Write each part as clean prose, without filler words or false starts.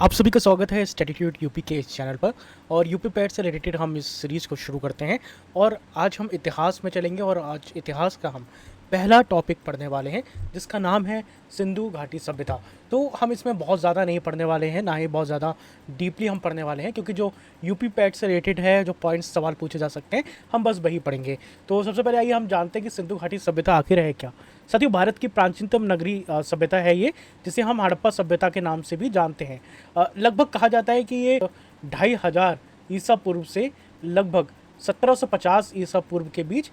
आप सभी का स्वागत है स्टैटिट्यूड यूपी के इस चैनल पर। और यूपी पैड से रिलेटेड हम इस सीरीज़ को शुरू करते हैं और आज हम इतिहास में चलेंगे और आज इतिहास का हम पहला टॉपिक पढ़ने वाले हैं जिसका नाम है सिंधु घाटी सभ्यता। तो हम इसमें बहुत ज़्यादा नहीं पढ़ने वाले हैं, ना ही बहुत ज़्यादा डीपली हम पढ़ने वाले हैं, क्योंकि जो यूपी पैड से रिलेटेड है, जो पॉइंट्स सवाल पूछे जा सकते हैं, हम बस वही पढ़ेंगे। तो सबसे पहले आइए हम जानते हैं कि सिंधु घाटी सभ्यता आखिर है क्या। साथियों, भारत की प्राचीनतम नगरी सभ्यता है ये, जिसे हम हड़प्पा सभ्यता के नाम से भी जानते हैं। लगभग कहा जाता है कि ये 2500 ईसा पूर्व से लगभग 1750 ईसा पूर्व के बीच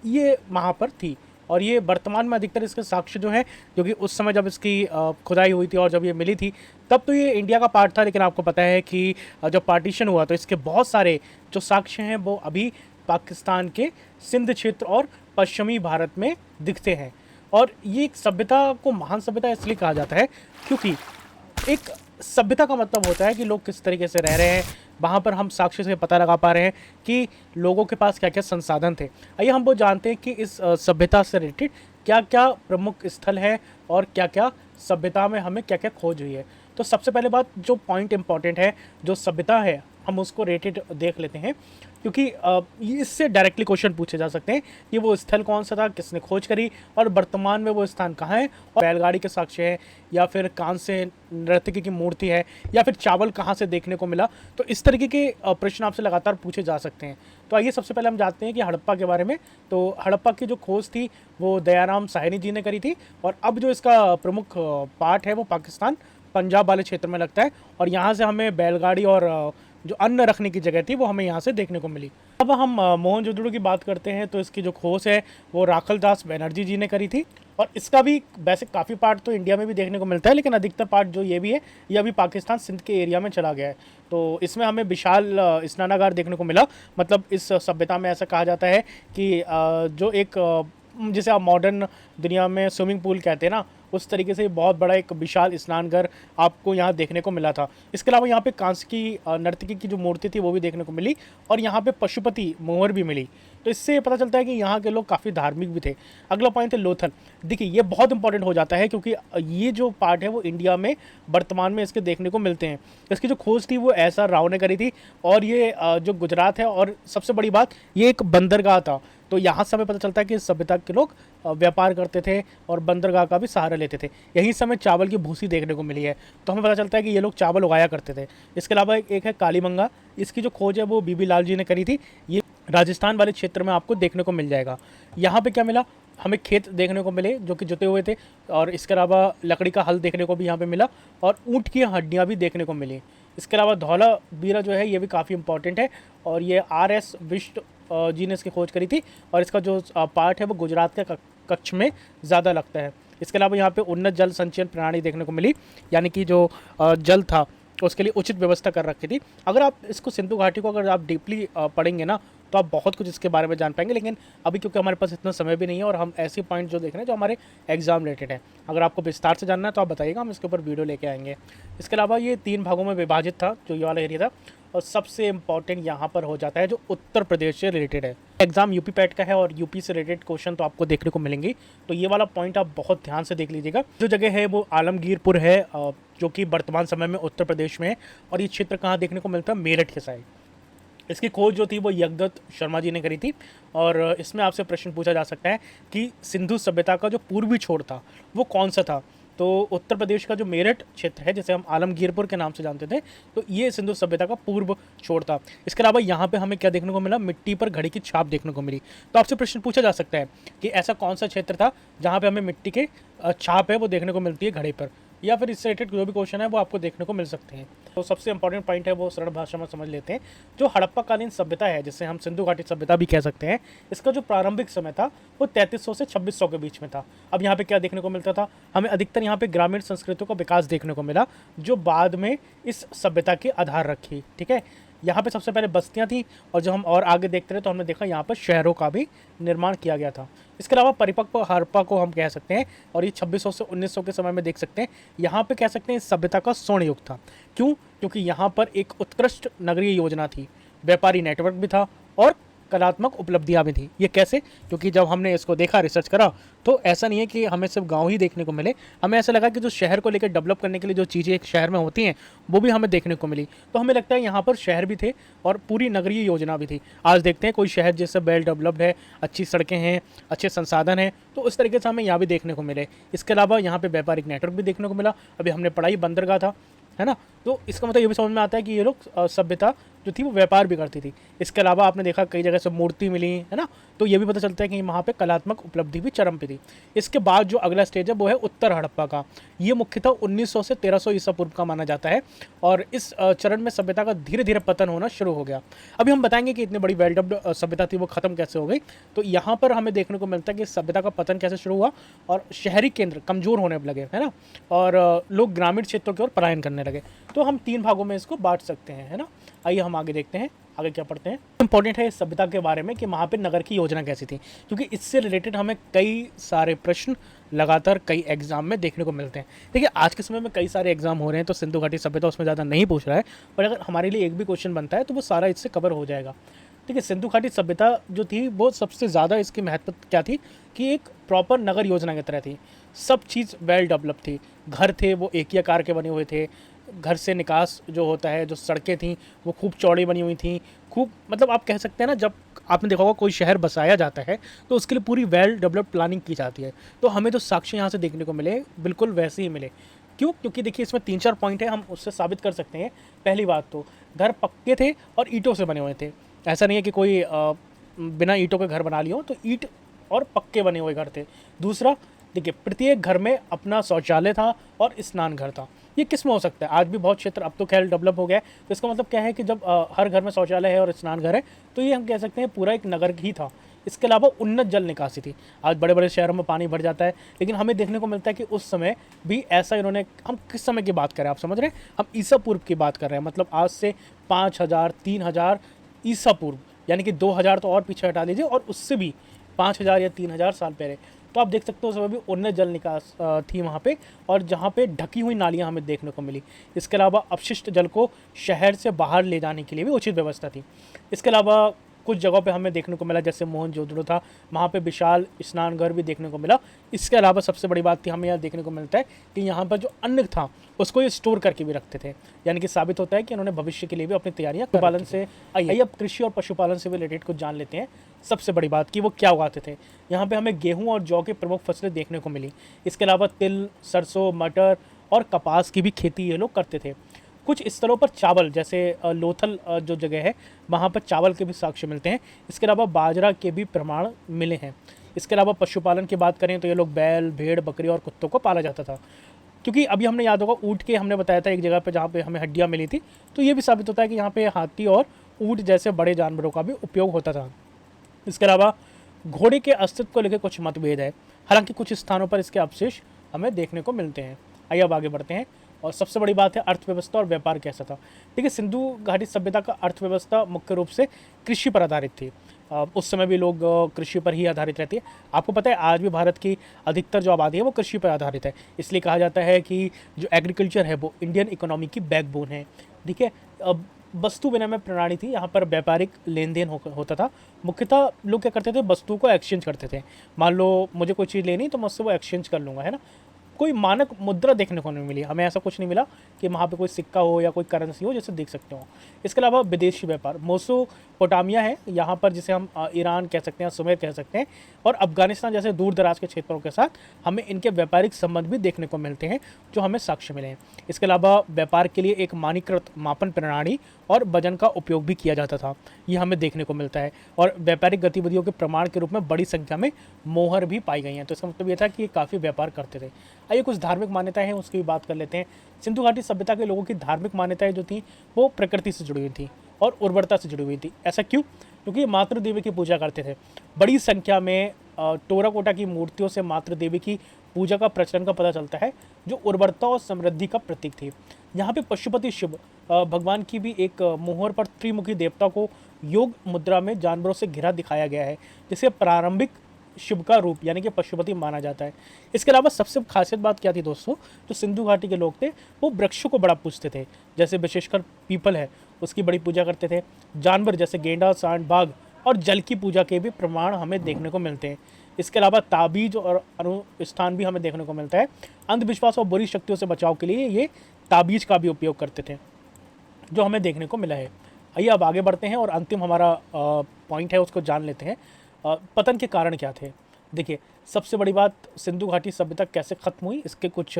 ये वहाँ पर थी। और ये वर्तमान में अधिकतर इसके साक्ष्य जो हैं, जो कि उस समय जब इसकी खुदाई हुई थी और जब ये मिली थी तब तो ये इंडिया का पार्ट था, लेकिन आपको पता है कि जब पार्टीशन हुआ तो इसके बहुत सारे जो साक्ष्य हैं वो अभी पाकिस्तान के सिंध क्षेत्र और पश्चिमी भारत में दिखते हैं। और ये एक सभ्यता को महान सभ्यता इसलिए कहा जाता है क्योंकि एक सभ्यता का मतलब होता है कि लोग किस तरीके से रह रहे हैं, वहाँ पर हम साक्ष्य से पता लगा पा रहे हैं कि लोगों के पास क्या क्या संसाधन थे। आइए हम वो जानते हैं कि इस सभ्यता से रिलेटेड क्या क्या प्रमुख स्थल है और क्या क्या सभ्यता में हमें क्या क्या खोज हुई है। तो सबसे पहले बात, जो पॉइंट इंपॉर्टेंट है, जो सभ्यता है, हम उसको रेटेड देख लेते हैं, क्योंकि इससे डायरेक्टली क्वेश्चन पूछे जा सकते हैं कि वो स्थल कौन सा था, किसने खोज करी और वर्तमान में वो स्थान कहाँ है, और बैलगाड़ी के साक्ष्य है या फिर कांस्य नर्तकी की मूर्ति है या फिर चावल कहाँ से देखने को मिला। तो इस तरीके के प्रश्न आपसे लगातार पूछे जा सकते हैं। तो आइए सबसे पहले हम जानते हैं कि हड़प्पा के बारे में। तो हड़प्पा की जो खोज थी वो दयाराम साहनी जी ने करी थी, और अब जो इसका प्रमुख पार्ट है वो पाकिस्तान पंजाब वाले क्षेत्र में लगता है, और यहाँ से हमें बैलगाड़ी और जो अन्न रखने की जगह थी वो हमें यहाँ से देखने को मिली। अब हम मोहनजोदड़ो की बात करते हैं तो इसकी जो खोज है वो राखल दास बनर्जी जी ने करी थी, और इसका भी वैसे काफ़ी पार्ट तो इंडिया में भी देखने को मिलता है, लेकिन अधिकतर पार्ट जो ये भी है ये अभी पाकिस्तान सिंध के एरिया में चला गया है। तो इसमें हमें विशाल स्नानागार देखने को मिला। मतलब इस सभ्यता में ऐसा कहा जाता है कि जो एक जिसे आप मॉडर्न दुनिया में स्विमिंग पूल कहते हैं ना, उस तरीके से बहुत बड़ा एक विशाल स्नानघर आपको यहाँ देखने को मिला था। इसके अलावा यहाँ पे कांस्य की नर्तकी की जो मूर्ति थी वो भी देखने को मिली, और यहाँ पे पशुपति मोहर भी मिली। तो इससे पता चलता है कि यहाँ के लोग काफ़ी धार्मिक भी थे। अगला पॉइंट है लोथल। देखिए, ये बहुत इंपॉर्टेंट हो जाता है क्योंकि ये जो पार्ट है वो इंडिया में वर्तमान में इसके देखने को मिलते हैं। इसकी जो खोज थी वो एस आर राव ने करी थी, और ये जो गुजरात है, और सबसे बड़ी बात ये एक बंदरगाह था। तो यहाँ से हमें पता चलता है कि इस सभ्यता के लोग व्यापार करते थे और बंदरगाह का भी सहारा लेते थे। यहीं से हमें चावल की भूसी देखने को मिली है, तो हमें पता चलता है कि ये लोग चावल उगाया करते थे। इसके अलावा एक है कालीमंगा। इसकी जो खोज है वो बीबी लाल जी ने करी थी। ये राजस्थान वाले क्षेत्र में आपको देखने को मिल जाएगा। यहाँ पे क्या मिला, हमें खेत देखने को मिले जो कि जुते हुए थे, और इसके अलावा लकड़ी का हल देखने को भी यहाँ पे मिला, और ऊँट की हड्डियाँ भी देखने को मिली। इसके अलावा धौला बीरा जो है ये भी काफ़ी इंपॉर्टेंट है, और ये RS विष्ट जी ने इसकी खोज करी थी, और इसका जो पार्ट है वो गुजरात के कच्छ में ज़्यादा लगता है। इसके अलावा यहाँ पे उन्नत जल संचयन प्रणाली देखने को मिली, यानी कि जो जल था उसके लिए उचित व्यवस्था कर रखी थी। अगर आप इसको सिंधु घाटी को अगर आप डीपली पढ़ेंगे ना तो आप बहुत कुछ इसके बारे में जान पाएंगे, लेकिन अभी क्योंकि हमारे पास इतना समय भी नहीं है और हम ऐसे पॉइंट जो देख रहे हैं जो हमारे एग्जाम रिलेटेड है, अगर आपको विस्तार से जानना है तो आप बताइएगा, हम इसके ऊपर वीडियो लेके आएंगे। इसके अलावा ये 3 भागों में विभाजित था जो ये वाला एरिया था, और सबसे इम्पॉर्टेंट यहाँ पर हो जाता है जो उत्तर प्रदेश से रिलेटेड है। एग्जाम यूपी पैट का है और यूपी से रिलेटेड क्वेश्चन तो आपको देखने को मिलेंगे, तो ये वाला पॉइंट आप बहुत ध्यान से देख लीजिएगा। जो जगह है वो आलमगीरपुर है, जो कि वर्तमान समय में उत्तर प्रदेश में है, और ये क्षेत्र कहाँ देखने को मिलता है, मेरठ के साइड। इसकी खोज जो थी वो यज्ञदत्त शर्मा जी ने करी थी, और इसमें आपसे प्रश्न पूछा जा सकता है कि सिंधु सभ्यता का जो पूर्वी छोर था वो कौन सा था। तो उत्तर प्रदेश का जो मेरठ क्षेत्र है, जिसे हम आलमगीरपुर के नाम से जानते थे, तो ये सिंधु सभ्यता का पूर्व छोर था। इसके अलावा यहाँ पे हमें क्या देखने को मिला, मिट्टी पर घड़ी की छाप देखने को मिली। तो आपसे प्रश्न पूछा जा सकता है कि ऐसा कौन सा क्षेत्र था जहाँ पे हमें मिट्टी के छाप है वो देखने को मिलती है घड़ी पर, या फिर इससे रिलेटेड जो भी क्वेश्चन है वो आपको देखने को मिल सकते हैं। तो सबसे इंपॉर्टेंट पॉइंट है वो सरल भाषा में समझ लेते हैं। जो हड़प्पा कालीन सभ्यता है, जिसे हम सिंधु घाटी सभ्यता भी कह सकते हैं, इसका जो प्रारंभिक समय था वो 3300 से 2600 के बीच में था। अब यहाँ पे क्या देखने को मिलता था, हमें अधिकतर यहाँ पे ग्रामीण संस्कृतियों का विकास देखने को मिला, जो बाद में इस सभ्यता के आधार रखी। ठीक है, यहाँ पे सबसे पहले बस्तियाँ थी, और जब हम और आगे देखते रहे तो हमने देखा यहाँ पर शहरों का भी निर्माण किया गया था। इसके अलावा परिपक्व हड़प्पा को हम कह सकते हैं, और ये 2600 से 1900 के समय में देख सकते हैं। यहाँ पे कह सकते हैं इस सभ्यता का स्वर्ण युग था। क्यों? क्योंकि यहाँ पर एक उत्कृष्ट नगरीय योजना थी, व्यापारी नेटवर्क भी था, और कलात्मक उपलब्धियाँ भी थी। ये कैसे? क्योंकि जब हमने इसको देखा, रिसर्च करा, तो ऐसा नहीं है कि हमें सिर्फ गाँव ही देखने को मिले। हमें ऐसा लगा कि जो शहर को लेकर डेवलप करने के लिए जो चीज़ें एक शहर में होती हैं, वो भी हमें देखने को मिली। तो हमें लगता है यहाँ पर शहर भी थे और पूरी नगरीय योजना भी थी। आज देखते हैं कोई शहर जैसे वेल डेवलप्ड है, अच्छी सड़कें हैं, अच्छे संसाधन हैं, तो उस तरीके से हमें यहाँ भी देखने को मिले। इसके अलावा यहाँ पे व्यापारिक नेटवर्क भी देखने को मिला। अभी हमने पढ़ाई बंदरगाह था, है ना? तो इसका मतलब ये भी समझ में आता है कि ये लोग सभ्यता जो थी वो व्यापार भी करती थी। इसके अलावा आपने देखा कई जगह से मूर्ति मिली, है ना? तो ये भी पता चलता है कि वहाँ पे कलात्मक उपलब्धि भी चरम पे थी। इसके बाद जो अगला स्टेज है वो है उत्तर हड़प्पा का। ये मुख्यतः 1900 से 1300 ईसा पूर्व का माना जाता है और इस चरण में सभ्यता का धीरे धीरे पतन होना शुरू हो गया। अभी हम बताएंगे कि इतनी बड़ी वेल डेवलप्ड सभ्यता थी वो खत्म कैसे हो गई। तो यहाँ पर हमें देखने को मिलता है कि सभ्यता का पतन कैसे शुरू हुआ और शहरी केंद्र कमजोर होने लगे, है ना? और लोग ग्रामीण क्षेत्रों की ओर पलायन करने लगे। तो हम 3 भागों में इसको बांट सकते हैं, है ना? आइए हम आगे देखते हैं, आगे क्या पढ़ते हैं। इंपॉर्टेंट है इस सभ्यता के बारे में कि वहाँ पे नगर की योजना कैसी थी, क्योंकि इससे रिलेटेड हमें कई सारे प्रश्न लगातार कई एग्जाम में देखने को मिलते हैं। देखिए आज के समय में कई सारे एग्जाम हो रहे हैं, तो सिंधु घाटी सभ्यता उसमें ज़्यादा नहीं पूछ रहा है, पर अगर हमारे लिए एक भी क्वेश्चन बनता है तो वो सारा इससे कवर हो जाएगा। देखिए सिंधु घाटी सभ्यता जो थी वो सबसे ज़्यादा इसकी महत्व क्या थी कि एक प्रॉपर नगर योजना की तरह थी। सब चीज़ वेल डेवलप थी। घर थे वो एक ही आकार के बने हुए थे। घर से निकास जो होता है, जो सड़कें थीं वो खूब चौड़ी बनी हुई थी। खूब मतलब आप कह सकते हैं ना, जब आपने देखा होगा कोई शहर बसाया जाता है तो उसके लिए पूरी वेल डेवलप्ड प्लानिंग की जाती है। तो हमें जो साक्ष्य यहाँ से देखने को मिले बिल्कुल वैसे ही मिले। क्यों? क्योंकि देखिए इसमें 3-4 पॉइंट है, हम उससे साबित कर सकते हैं। पहली बात तो घर पक्के थे और ईंटों से बने हुए थे। ऐसा नहीं है कि कोई बिना ईंटों के घर बना लियो, तो ईंट और पक्के बने हुए घर थे। दूसरा, देखिए प्रत्येक घर में अपना शौचालय था और स्नान घर था। ये किस में हो सकता है? आज भी बहुत क्षेत्र, अब तो खैर डेवलप हो गया है, तो इसका मतलब क्या है कि जब हर घर में शौचालय है और स्नान घर है, तो ये हम कह सकते हैं पूरा एक नगर ही था। इसके अलावा उन्नत जल निकासी थी। आज बड़े बड़े शहरों में पानी भर जाता है, लेकिन हमें देखने को मिलता है कि उस समय भी ऐसा इन्होंने, हम किस समय की बात कर रहे हैं आप समझ रहे हैं? हम ईसा पूर्व की बात कर रहे हैं, मतलब आज से 5000 3000 ईसा पूर्व, यानी कि 2000 तो और पीछे हटा लीजिए, और उससे भी 5000 या 3000 साल पहले। तो आप देख सकते हो उस समय भी उन्नत जल निकास थी वहाँ पे, और जहाँ पे ढकी हुई नालियाँ हमें देखने को मिली। इसके अलावा अपशिष्ट जल को शहर से बाहर ले जाने के लिए भी उचित व्यवस्था थी। इसके अलावा कुछ जगहों पे हमें देखने को मिला, जैसे मोहनजोदड़ो था, वहाँ पे विशाल स्नानघर भी देखने को मिला। इसके अलावा सबसे बड़ी बात थी, हमें यहाँ देखने को मिलता है कि यहाँ पर जो अन्न था उसको ये स्टोर करके भी रखते थे, यानी कि साबित होता है कि इन्होंने भविष्य के लिए भी अपनी तैयारियां पशुपालन से। आइए अब कृषि और पशुपालन से भी रिलेटेड कुछ जान लेते हैं। सबसे बड़ी बात कि वो क्या उगाते थे। यहाँ पे हमें गेहूँ और जौ की प्रमुख फसलें देखने को मिली। इसके अलावा तिल, सरसों, मटर और कपास की भी खेती ये लोग करते थे। कुछ स्थलों पर चावल, जैसे लोथल जो जगह है वहाँ पर चावल के भी साक्ष्य मिलते हैं। इसके अलावा बाजरा के भी प्रमाण मिले हैं। इसके अलावा पशुपालन की बात करें तो ये लोग बैल, भेड़, बकरी और कुत्तों को पाला जाता था। क्योंकि अभी हमने याद होगा ऊँट के हमने बताया था एक जगह पे जहाँ पे हमें हड्डियाँ मिली थी, तो ये भी साबित होता है कि यहाँ पे हाथी और ऊँट जैसे बड़े जानवरों का भी उपयोग होता था। इसके अलावा घोड़े के अस्तित्व को लेकर कुछ मतभेद है, हालांकि कुछ स्थानों पर इसके अवशेष हमें देखने को मिलते हैं। आइए अब आगे बढ़ते हैं। और सबसे बड़ी बात है अर्थव्यवस्था और व्यापार कैसा था। देखिए सिंधु घाटी सभ्यता का अर्थव्यवस्था मुख्य रूप से कृषि पर आधारित थी। उस समय भी लोग कृषि पर ही आधारित रहती है। आपको पता है आज भी भारत की अधिकतर जो आबादी है वो कृषि पर आधारित है। इसलिए कहा जाता है कि जो एग्रीकल्चर है वो इंडियन इकोनॉमी की बैकबोन है। ठीक है, वस्तु विनिमय प्रणाली थी, यहाँ पर व्यापारिक लेन देन होता था। मुख्यतः लोग क्या करते थे, वस्तुओं को एक्सचेंज करते थे। मान लो मुझे कोई चीज़ लेनी तो मैं उससे वो एक्सचेंज कर लूँगा, है ना। कोई मानक मुद्रा देखने को नहीं मिली, हमें ऐसा कुछ नहीं मिला कि वहाँ पे कोई सिक्का हो या कोई करेंसी हो जैसे देख सकते हो। इसके अलावा विदेशी व्यापार, मोसोपोटामिया है यहाँ पर, जिसे हम ईरान कह सकते हैं, सुमेर कह सकते हैं, और अफगानिस्तान जैसे दूर दराज के क्षेत्रों के साथ हमें इनके व्यापारिक संबंध भी देखने को मिलते हैं जो हमें साक्ष्य मिले हैं। इसके अलावा व्यापार के लिए एक मानकीकृत मापन प्रणाली और वजन का उपयोग भी किया जाता था, ये हमें देखने को मिलता है। और व्यापारिक गतिविधियों के प्रमाण के रूप में बड़ी संख्या में मोहर भी पाई गई हैं। तो इसका मतलब ये था कि ये काफ़ी व्यापार करते थे। आइए कुछ धार्मिक मान्यताएं हैं उसकी भी बात कर लेते हैं। सिंधु घाटी सभ्यता के लोगों की धार्मिक मान्यताएं जो थी वो प्रकृति से जुड़ी हुई थी और उर्वरता से जुड़ी हुई थी। ऐसा क्यों? क्योंकि मातृ देवी की पूजा करते थे। बड़ी संख्या में टेराकोटा की मूर्तियों से मातृ देवी की पूजा का प्रचलन का पता चलता है, जो उर्वरता और समृद्धि का प्रतीक थी। यहाँ पे पशुपति शिव भगवान की भी एक मोहर पर त्रिमुखी देवता को योग मुद्रा में जानवरों से घिरा दिखाया गया है, जिसे प्रारंभिक शिव का रूप यानी कि पशुपति माना जाता है। इसके अलावा सबसे खासियत बात क्या थी दोस्तों, जो सिंधु घाटी के लोग थे वो वृक्षों को बड़ा पूजते थे, जैसे विशेषकर पीपल है उसकी बड़ी पूजा करते थे। जानवर जैसे गेंडा, सांड, बाघ और जल की पूजा के भी प्रमाण हमें देखने को मिलते हैं। इसके अलावा ताबीज और अनुष्ठान भी हमें देखने को मिलता है। अंधविश्वास और बुरी शक्तियों से बचाव के लिए ये ताबीज का भी उपयोग करते थे, जो हमें देखने को मिला है। आइए अब आगे बढ़ते हैं और अंतिम हमारा पॉइंट है उसको जान लेते हैं। पतन के कारण क्या थे? देखिए, सबसे बड़ी बात, सिंधु घाटी सभ्यता कैसे ख़त्म हुई, इसके कुछ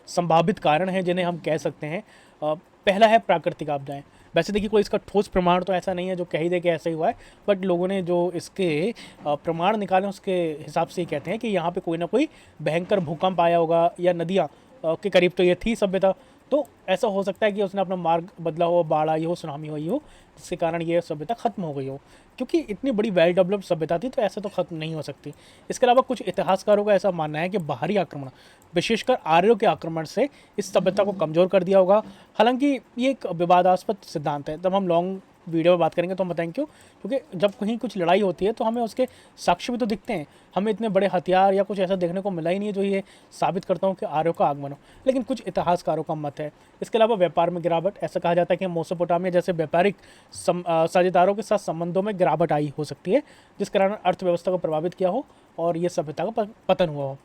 संभावित कारण हैं जिन्हें हम कह सकते हैं। पहला है प्राकृतिक आपदाएं। वैसे देखिए, कोई इसका ठोस प्रमाण तो ऐसा नहीं है जो कह ही दे कि ऐसा ही हुआ है, बट लोगों ने जो इसके प्रमाण निकाले उसके हिसाब से ये कहते हैं कि यहाँ पे कोई ना कोई भयंकर भूकंप आया होगा, या नदियाँ के करीब तो ये थी सभ्यता, तो ऐसा हो सकता है कि उसने अपना मार्ग बदला हो, बाढ़ आई हो, सुनामी हुई हो, जिसके कारण ये सभ्यता खत्म हो गई हो। क्योंकि इतनी बड़ी वेल डेवलप्ड सभ्यता थी, तो ऐसे तो खत्म नहीं हो सकती। इसके अलावा कुछ इतिहासकारों का ऐसा मानना है कि बाहरी आक्रमण, विशेषकर आर्यों के आक्रमण से इस सभ्यता को कमज़ोर कर दिया होगा। हालांकि ये एक विवादास्पद सिद्धांत है, तब हम लॉन्ग वीडियो में बात करेंगे तो हम बताएंगे क्यों। क्योंकि जब कहीं कुछ लड़ाई होती है तो हमें उसके साक्ष्य भी तो दिखते हैं, हमें इतने बड़े हथियार या कुछ ऐसा देखने को मिला ही नहीं है जो ये साबित करता हूँ कि आर्यों का आगमन हो, लेकिन कुछ इतिहासकारों का मत है। इसके अलावा व्यापार में गिरावट, ऐसा कहा जाता है कि मेसोपोटामिया जैसे व्यापारिक साझेदारों के साथ संबंधों में गिरावट आई हो सकती है, जिस कारण अर्थव्यवस्था को प्रभावित किया हो और ये सभ्यता का पतन हुआ हो।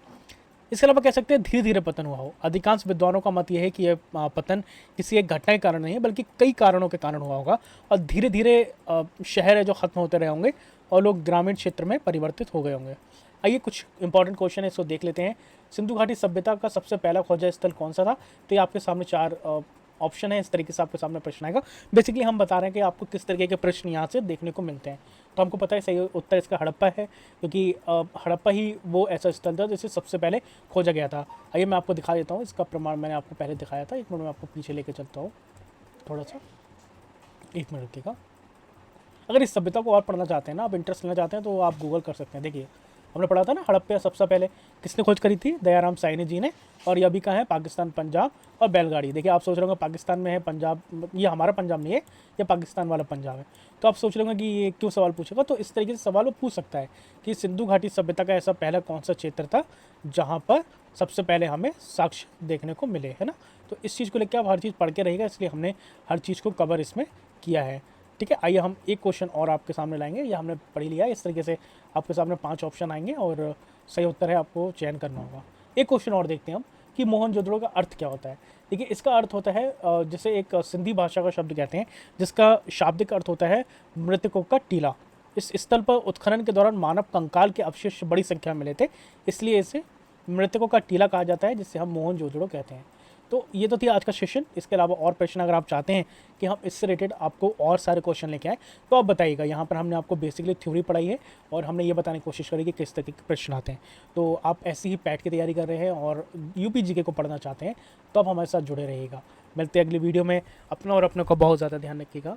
इसके अलावा कह सकते हैं धीरे धीरे पतन हुआ हो। अधिकांश विद्वानों का मत यह है कि यह पतन किसी एक घटना के कारण नहीं है, बल्कि कई कारणों के कारण हुआ होगा, और धीरे धीरे शहर है जो ख़त्म होते रहे होंगे और लोग ग्रामीण क्षेत्र में परिवर्तित हो गए होंगे। आइए कुछ इंपॉर्टेंट क्वेश्चन है, इसको देख लेते हैं। सिंधु घाटी सभ्यता का सबसे पहला खोजा स्थल कौन सा था? तो ये आपके सामने 4 ऑप्शन है, इस तरीके से आपके सामने प्रश्न आएगा। बेसिकली हम बता रहे हैं कि आपको किस तरीके के प्रश्न यहाँ से देखने को मिलते हैं। तो हमको पता है सही उत्तर इसका हड़प्पा है, क्योंकि हड़प्पा ही वो ऐसा स्थल था जिसे सबसे पहले खोजा गया था। आइए मैं आपको दिखा देता हूँ, इसका प्रमाण मैंने आपको पहले दिखाया था। एक मिनट में आपको पीछे लेके चलता हूँ थोड़ा सा, 1 मिनट रुकिएगा। अगर इस सभ्यता को और पढ़ना चाहते हैं ना, आप इंटरेस्ट लेना चाहते हैं, तो आप गूगल कर सकते हैं। देखिए, हमने पढ़ा था ना हड़प्पा सबसे पहले किसने खोज करी थी? दयाराम साहनी जी ने। और ये अभी कहाँ है? पाकिस्तान, पंजाब और बैलगाड़ी। देखिए, आप सोच रहे होंगे पाकिस्तान में है पंजाब, ये हमारा पंजाब नहीं है, ये पाकिस्तान वाला पंजाब है। तो आप सोच रहे होंगे कि ये क्यों सवाल पूछेगा, तो इस तरीके से सवाल वो पूछ सकता है कि सिंधु घाटी सभ्यता का ऐसा पहला कौन सा क्षेत्र था जहाँ पर सबसे पहले हमें साक्ष्य देखने को मिले, है ना। तो इस चीज़ को लेकर आप हर चीज़ पढ़ के रहिएगा, इसलिए हमने हर चीज़ को कवर इसमें किया है। ठीक है, आइए हम एक क्वेश्चन और आपके सामने लाएंगे। ये हमने पढ़ लिया है। इस तरीके से आपके सामने 5 ऑप्शन आएंगे और सही उत्तर है आपको चयन करना होगा। एक क्वेश्चन और देखते हैं हम कि मोहनजोदड़ो का अर्थ क्या होता है। देखिए, इसका अर्थ होता है जिसे एक सिंधी भाषा का शब्द कहते हैं, जिसका शाब्दिक अर्थ होता है मृतकों का टीला। इस स्थल पर उत्खनन के दौरान मानव कंकाल के अवशेष बड़ी संख्या में मिले थे, इसलिए इसे मृतकों का टीला कहा जाता है, जिससे हम मोहनजोदड़ो कहते हैं। तो ये तो थी आज का सेशन। इसके अलावा और प्रश्न अगर आप चाहते हैं कि हम इससे रिलेटेड आपको और सारे क्वेश्चन लेके आए, तो आप बताइएगा। यहाँ पर हमने आपको बेसिकली थ्योरी पढ़ाई है और हमने ये बताने की कोशिश करी कि किस तरीके के प्रश्न आते हैं। तो आप ऐसी ही पैट की तैयारी कर रहे हैं और यूपी जीके को पढ़ना चाहते हैं, तो आप हमारे साथ जुड़े रहिएगा। मिलते हैं अगली वीडियो में। अपना और अपने को बहुत ज़्यादा ध्यान रखिएगा।